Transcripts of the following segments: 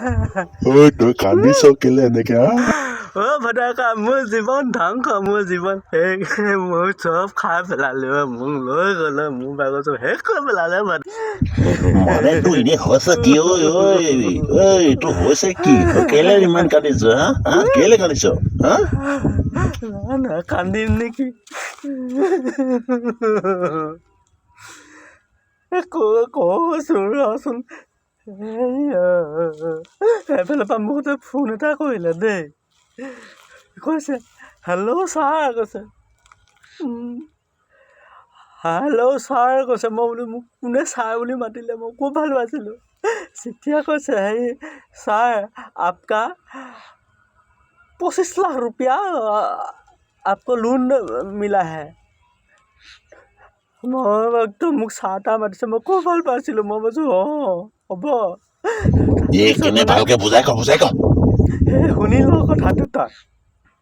ঐ তই কান্দিছ কেলে এনেকে ভদাকা মোৰ জীৱন ধ্বংস মোৰ জীৱন মোৰ চব খাই পেলালে মোক লৈ গ'লে মোৰ ভাগৰ চব শেষ কৰি পেলালে মানে তোৰ এনেই হৈছে কি ঐ তোৰ হৈছে কি তই কেলে ইমান কান্দিছ হা কেলে কান্দিছ হা কান্দিম নেকি কচোন ৰচোন এফালৰ পৰা মোক ফোন এটা কৰিলে দেই কৈছে হেল্ল' ছাৰ কৈছে হেল্ল' ছাৰ কৈছে মই বোলো মোক কোনে ছাৰ বুলি মাতিলে মই খুব ভাল পাইছিলোঁ যেতিয়া কৈছে হেৰি ছাৰ আপকা 25 लाख रुपया आपको लोन मिला है মই একদম মোক চাহ তাহ মাতিছে মই খুব ভাল পাইছিলোঁ মই কৈছোঁ হ'ব কেনে ভালকে বুজাই ক শুনি ল কথাটো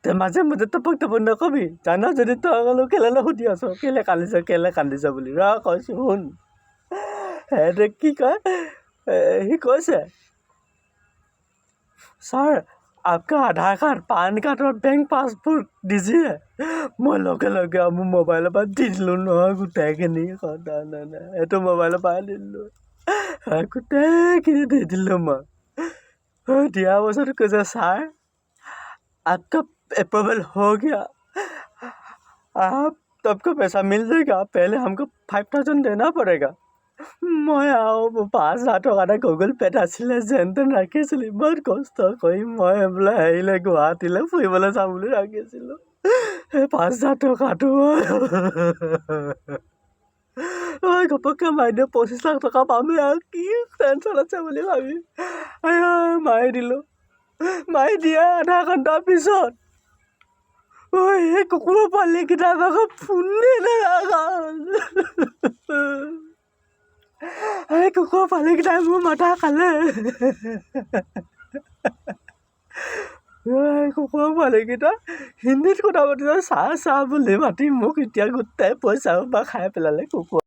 তই মাজে মাজে টপক নকবি জান যদি তই ক'লো কেলে সুধি আছ কেলে কান্দিছ বুলি ৰ কৈছোঁ শুন সিহঁতে কি কয় সি কৈছে ছাৰ आपका आधार कार्ड पान कार्ड और बैंक पासबुक दीजिए मैं लगे মোৰ মোবাইলৰ পৰা দি দিলোঁ নহয় গোটেইখিনি নাই এইটো মোবাইলৰ পৰা দি দিলোঁ গোটেইখিনি দি দিলোঁ মই दिया पाছত কৈছে ছাৰ आपका अप्रूवल हो गया आपको पैसा मिल जाएगा पहले हमको 5,000 देना पड़ेगा মই আৰু 5,000 টকা এটা গুগল পে'ত আছিলে যেন তেন ৰাখিছিলোঁ ইমান কষ্ট কৰি মই বোলে হেৰিলে গুৱাহাটীলৈ ফুৰিবলৈ যাম বুলি ৰাখিছিলোঁ সেই 5,000 টকাটো ঘপককৈ মাৰি দিওঁ 25 লাখ টকা পামেই আৰু কি টেনশ্যন আছে বুলি ভাবি মাৰি দিলোঁ মাৰি দিয়া আধা ঘণ্টাৰ পিছত এই কুকুৰৰ পোৱালিকেইটা আকৌ ফোনে নাৰাখা কুকুৰৰ পোৱালিকেইটাই মোৰ মাথা খালে কুকুৰৰ পোৱালিকেইটা হিন্দীত কথা পাতিছে চাহ বুলি মাতি মোক এতিয়া গোটেই পইচা বা খাই পেলালে কুকুৰ